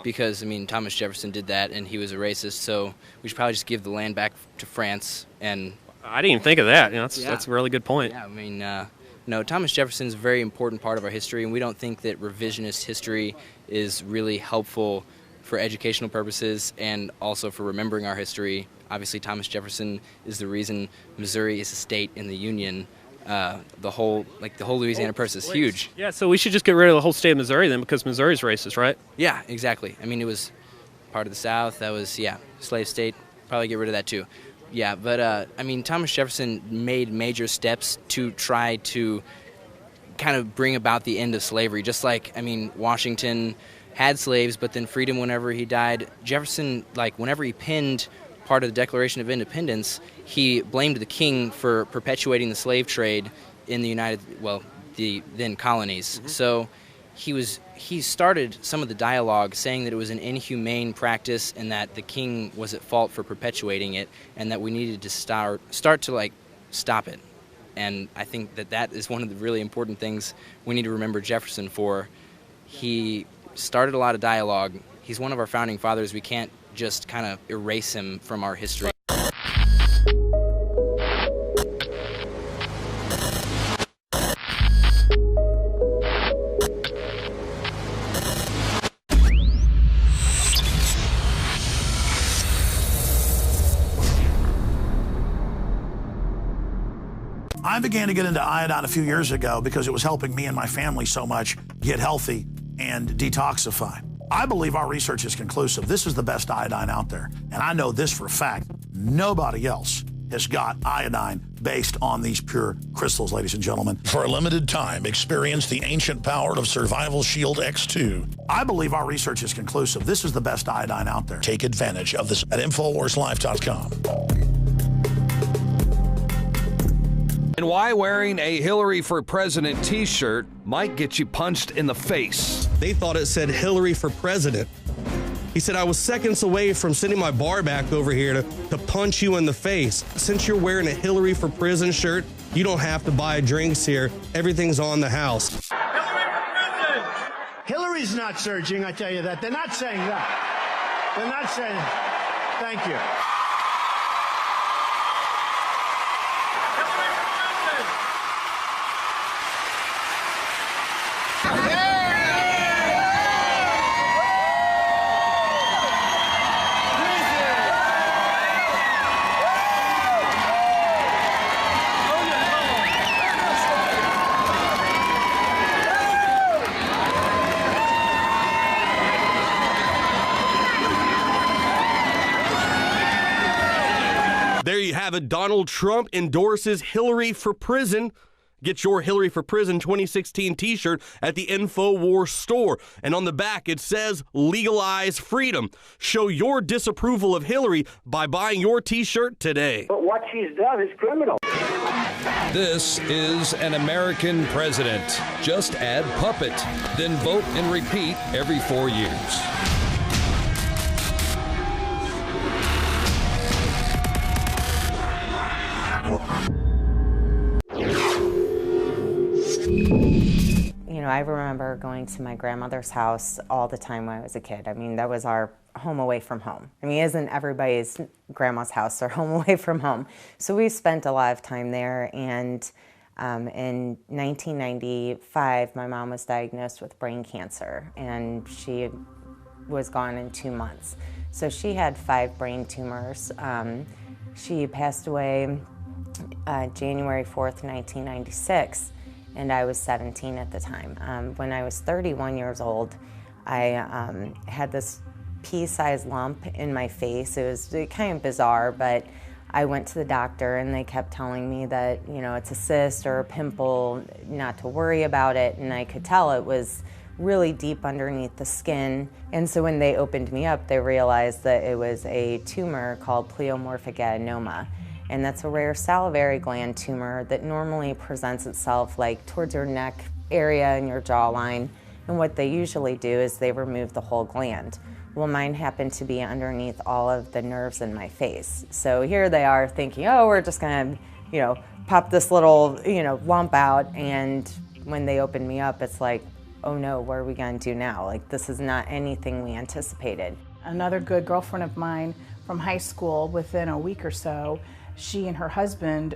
because, I mean, Thomas Jefferson did that, and he was a racist, so we should probably just give the land back to France. And I didn't even think of that. That's a really good point. Yeah, I mean, no, Thomas Jefferson is a very important part of our history, and we don't think that revisionist history is really helpful for educational purposes and also for remembering our history. Obviously, Thomas Jefferson is the reason Missouri is a state in the Union. The whole Louisiana Purchase is huge. Yeah, so we should just get rid of the whole state of Missouri then, because Missouri's racist, right? Yeah, exactly. I mean, it was part of the South. That was, slave state. Probably get rid of that too. Yeah, but I mean, Thomas Jefferson made major steps to try to kind of bring about the end of slavery. Just like, I mean, Washington had slaves, but then freedom whenever he died. Jefferson, like, whenever he penned part of the Declaration of Independence, he blamed the king for perpetuating the slave trade in the then colonies. Mm-hmm. So he started some of the dialogue saying that it was an inhumane practice and that the king was at fault for perpetuating it, and that we needed to start to stop it. And I think that is one of the really important things we need to remember Jefferson for. He started a lot of dialogue. He's one of our founding fathers. We can't just kind of erase him from our history. I began to get into iodine a few years ago because it was helping me and my family so much get healthy and detoxify. I believe our research is conclusive. This is the best iodine out there. And I know this for a fact. Nobody else has got iodine based on these pure crystals, ladies and gentlemen. For a limited time, experience the ancient power of Survival Shield X2. I believe our research is conclusive. This is the best iodine out there. Take advantage of this at InfoWarsLife.com. And why wearing a Hillary for President t-shirt might get you punched in the face. They thought it said Hillary for President. He said, I was seconds away from sending my bar back over here to punch you in the face. Since you're wearing a Hillary for Prison shirt, you don't have to buy drinks here. Everything's on the house. Hillary for President! Hillary's not surging, I tell you that. They're not saying that. They're not saying, thank you. There you have it. Donald Trump endorses Hillary for Prison. Get your Hillary for Prison 2016 t-shirt at the InfoWars store. And on the back, it says, legalize freedom. Show your disapproval of Hillary by buying your t-shirt today. But what she's done is criminal. This is an American president. Just add puppet, then vote and repeat every 4 years. You know, I remember going to my grandmother's house all the time when I was a kid. I mean, that was our home away from home. I mean, isn't everybody's grandma's house their home away from home? So we spent a lot of time there, and in 1995, my mom was diagnosed with brain cancer, and she was gone in 2 months. So she had 5 brain tumors. She passed away January 4th, 1996. And I was 17 at the time. When I was 31 years old, I had this pea-sized lump in my face. It was kind of bizarre, but I went to the doctor and they kept telling me that, you know, it's a cyst or a pimple, not to worry about it. And I could tell it was really deep underneath the skin. And so when they opened me up, they realized that it was a tumor called pleomorphic adenoma. And that's a rare salivary gland tumor that normally presents itself like towards your neck area and your jawline. And what they usually do is they remove the whole gland. Well, mine happened to be underneath all of the nerves in my face. So here they are thinking, oh, we're just gonna, you know, pop this little, lump out. And when they opened me up, it's like oh no, what are we going to do now? Like, this is not anything we anticipated. Another good girlfriend of mine from high school, within a week or so, she and her husband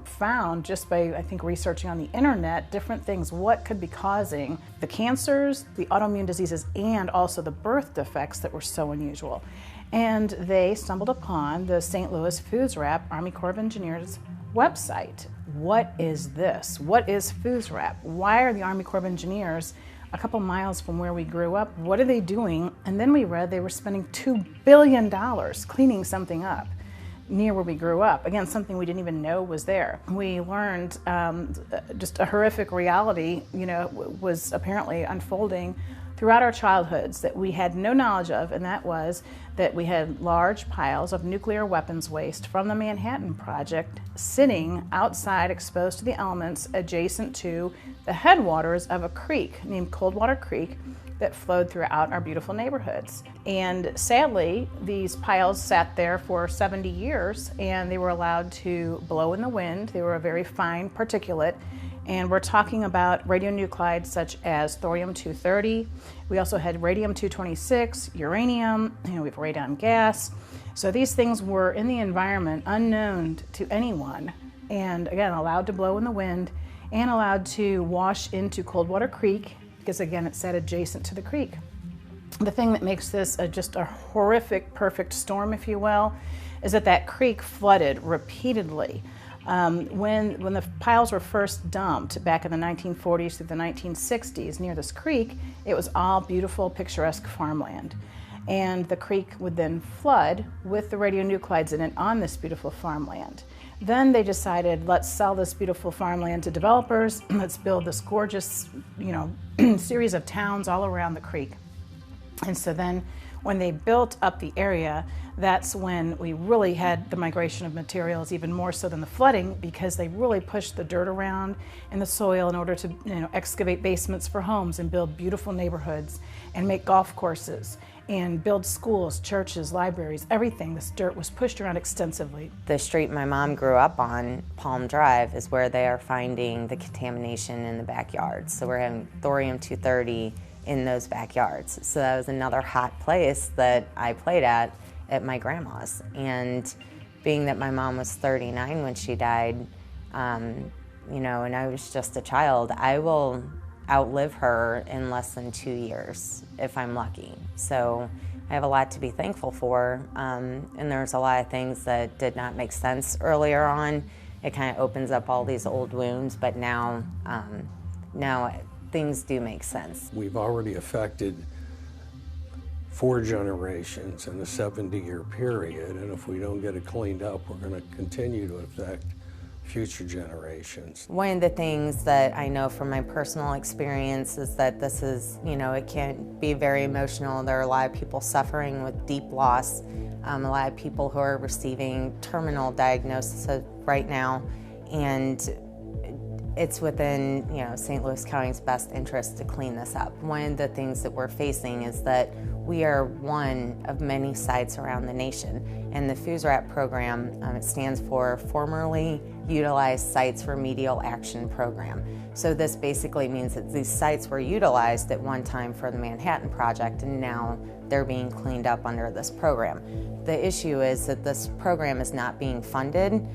found, just by, I think, researching on the internet, different things, what could be causing the cancers, the autoimmune diseases, and also the birth defects that were so unusual. And they stumbled upon the St. Louis Foods Wrap Army Corps of Engineers website. What is this? What is Foods Wrap? Why are the Army Corps of Engineers a couple miles from where we grew up? What are they doing? And then we read they were spending $2 billion cleaning something up near where we grew up. Again, something we didn't even know was there. We learned just a horrific reality, was apparently unfolding throughout our childhoods that we had no knowledge of, and that was that we had large piles of nuclear weapons waste from the Manhattan Project sitting outside, exposed to the elements, adjacent to the headwaters of a creek named Coldwater Creek that flowed throughout our beautiful neighborhoods. And sadly, these piles sat there for 70 years and they were allowed to blow in the wind. They were a very fine particulate. And we're talking about radionuclides such as thorium-230. We also had radium-226, uranium, we have radon gas. So these things were in the environment, unknown to anyone, and again, allowed to blow in the wind and allowed to wash into Coldwater Creek, because again, it sat adjacent to the creek. The thing that makes this just a horrific, perfect storm, if you will, is that creek flooded repeatedly. When the piles were first dumped back in the 1940s through the 1960s near this creek, it was all beautiful, picturesque farmland. And the creek would then flood with the radionuclides in it on this beautiful farmland. Then they decided, let's sell this beautiful farmland to developers, let's build this gorgeous, series of towns all around the creek. And so then when they built up the area, that's when we really had the migration of materials, even more so than the flooding, because they really pushed the dirt around in the soil in order to excavate basements for homes and build beautiful neighborhoods and make golf courses and build schools, churches, libraries, everything. This dirt was pushed around extensively. The street my mom grew up on, Palm Drive, is where they are finding the contamination in the backyards. So we're having thorium-230 in those backyards. So that was another hot place that I played at my grandma's. And being that my mom was 39 when she died, and I was just a child, I will outlive her in less than 2 years if I'm lucky. So I have a lot to be thankful for, and there's a lot of things that did not make sense earlier on. It kind of opens up all these old wounds, but now things do make sense. We've already affected 4 generations in a 70-year period, and if we don't get it cleaned up, we're going to continue to affect future generations. One of the things that I know from my personal experience is that this is, it can be very emotional. There are a lot of people suffering with deep loss, a lot of people who are receiving terminal diagnoses right now, and it's within St. Louis County's best interest to clean this up. One of the things that we're facing is that we are one of many sites around the nation, and the Foods Wrap program, it stands for Formerly Utilized Sites Remedial Action Program. So this basically means that these sites were utilized at one time for the Manhattan Project, and now they're being cleaned up under this program. The issue is that this program is not being funded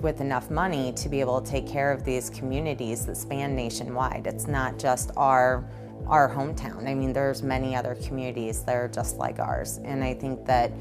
with enough money to be able to take care of these communities that span nationwide. It's not just our hometown. I mean, there's many other communities that are just like ours. And I think that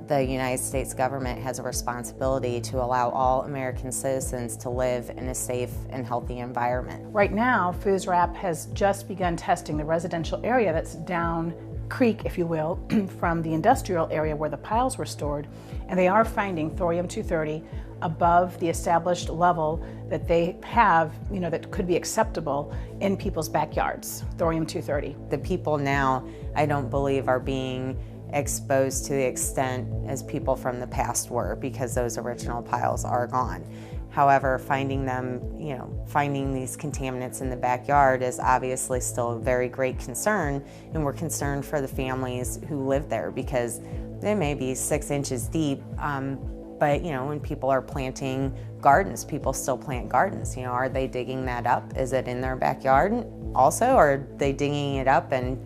the United States government has a responsibility to allow all American citizens to live in a safe and healthy environment. Right now, Foods Wrap has just begun testing the residential area that's down creek, if you will, from the industrial area where the piles were stored, and they are finding thorium-230 above the established level that they have, that could be acceptable in people's backyards, thorium-230. The people now, I don't believe, are being exposed to the extent as people from the past were, because those original piles are gone. However, finding these contaminants in the backyard is obviously still a very great concern, and we're concerned for the families who live there, because they may be 6 inches deep, But, you know, when people are planting gardens, people still plant gardens. You know, are they digging that up? Is it in their backyard also? Or are they digging it up and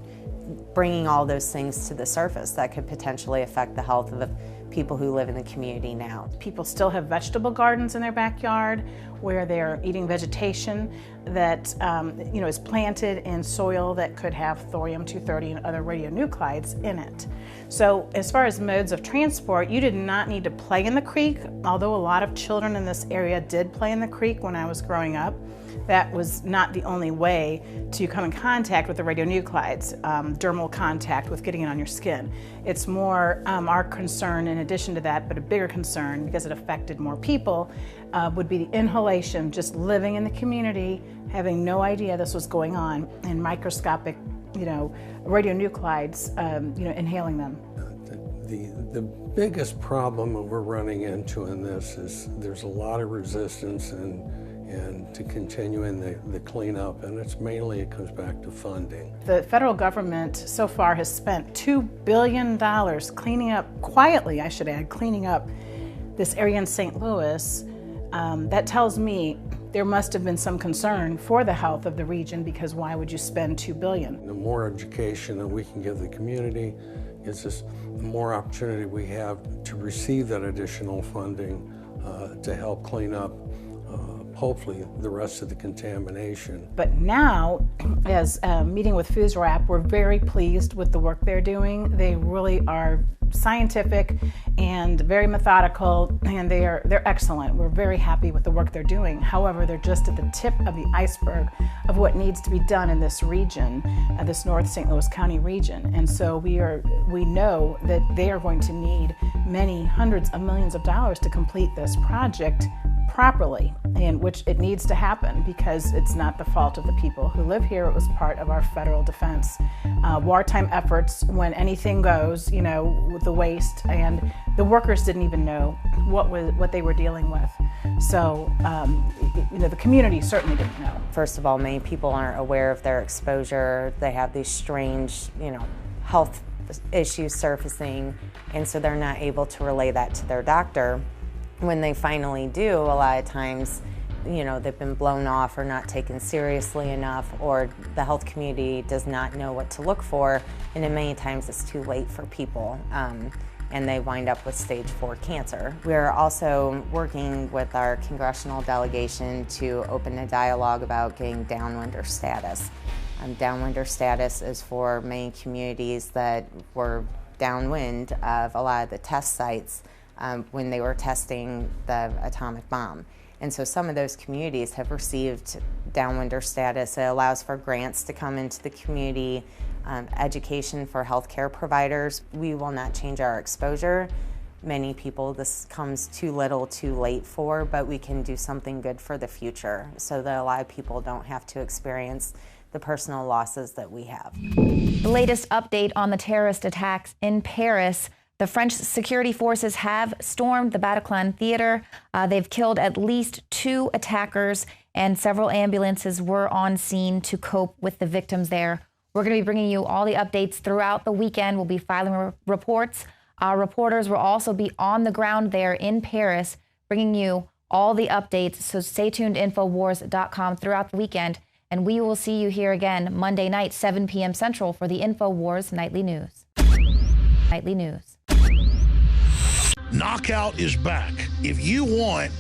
bringing all those things to the surface that could potentially affect the health of the people who live in the community now? People still have vegetable gardens in their backyard where they're eating vegetation that you know, is planted in soil that could have thorium-230 and other radionuclides in it. So as far as modes of transport, you did not need to play in the creek, although a lot of children in this area did play in the creek when I was growing up. That was not the only way to come in contact with the radionuclides, dermal contact with getting it on your skin. It's more our concern in addition to that, but a bigger concern because it affected more people, would be the inhalation, just living in the community, having no idea this was going on, and microscopic, you know, radionuclides, you know, inhaling them. The biggest problem that we're running into in this is there's a lot of resistance and to continuing the cleanup, and it comes back to funding. The federal government so far has spent $2 billion cleaning up, quietly I should add, cleaning up this area in St. Louis. That tells me there must have been some concern for the health of the region, because why would you spend $2 billion? The more education that we can give the community gives us the more opportunity we have to receive that additional funding to help clean up hopefully the rest of the contamination. But now, as meeting with FoosWrap, we're very pleased with the work they're doing. They really are scientific and very methodical, and they're excellent. We're very happy with the work they're doing. However, they're just at the tip of the iceberg of what needs to be done in this region, this North St. Louis County region. And so we know that they are going to need many hundreds of millions of dollars to complete this project properly, in which it needs to happen because it's not the fault of the people who live here. It was part of our federal defense. Wartime efforts, when anything goes, you know, with the waste, and the workers didn't even know what they were dealing with. So, you know, the community certainly didn't know. First of all, many people aren't aware of their exposure. They have these strange, you know, health issues surfacing, and so they're not able to relay that to their doctor. When they finally do, a lot of times, you know, they've been blown off or not taken seriously enough, or the health community does not know what to look for, and then many times it's too late for people, and they wind up with stage 4 cancer. We're also working with our congressional delegation to open a dialogue about getting downwinder status. Downwinder status is for many communities that were downwind of a lot of the test sites when they were testing the atomic bomb. And so some of those communities have received downwinder status. It allows for grants to come into the community, education for healthcare providers. We will not change our exposure. Many people this comes too little, too late for, but we can do something good for the future so that a lot of people don't have to experience the personal losses that we have. The latest update on the terrorist attacks in Paris. The French security forces have stormed the Bataclan Theater. They've killed at least 2 attackers, and several ambulances were on scene to cope with the victims there. We're going to be bringing you all the updates throughout the weekend. We'll be filing reports. Our reporters will also be on the ground there in Paris, bringing you all the updates. So stay tuned to InfoWars.com throughout the weekend, and we will see you here again Monday night, 7 p.m. Central for the InfoWars Nightly News. Nightly News. Knockout is back. If you want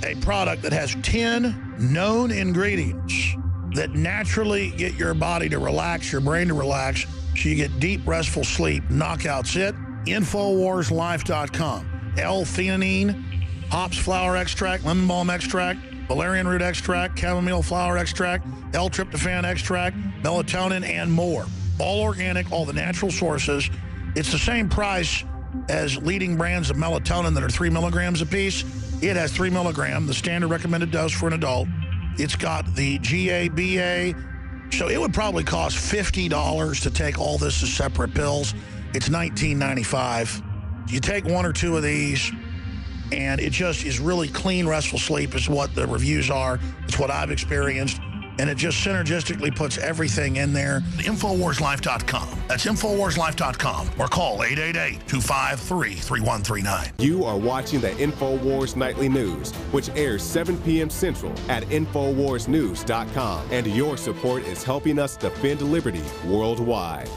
a product that has 10 known ingredients that naturally get your body to relax, your brain to relax, so you get deep, restful sleep, Knockout's it. InfoWarsLife.com. L-theanine, hops flower extract, lemon balm extract, valerian root extract, chamomile flower extract, L-tryptophan extract, melatonin, and more. All organic, all the natural sources. It's the same price as leading brands of melatonin that are 3 milligrams apiece. It has 3 milligrams, the standard recommended dose for an adult. It's got the GABA, so it would probably cost $50 to take all this as separate pills. It's $19.95. You take 1 or 2 of these, and it just is really clean, restful sleep is what the reviews are. It's what I've experienced, and it just synergistically puts everything in there. InfoWarsLife.com. That's InfoWarsLife.com, or call 888-253-3139. You are watching the InfoWars Nightly News, which airs 7 p.m. Central at InfoWarsNews.com. And your support is helping us defend liberty worldwide.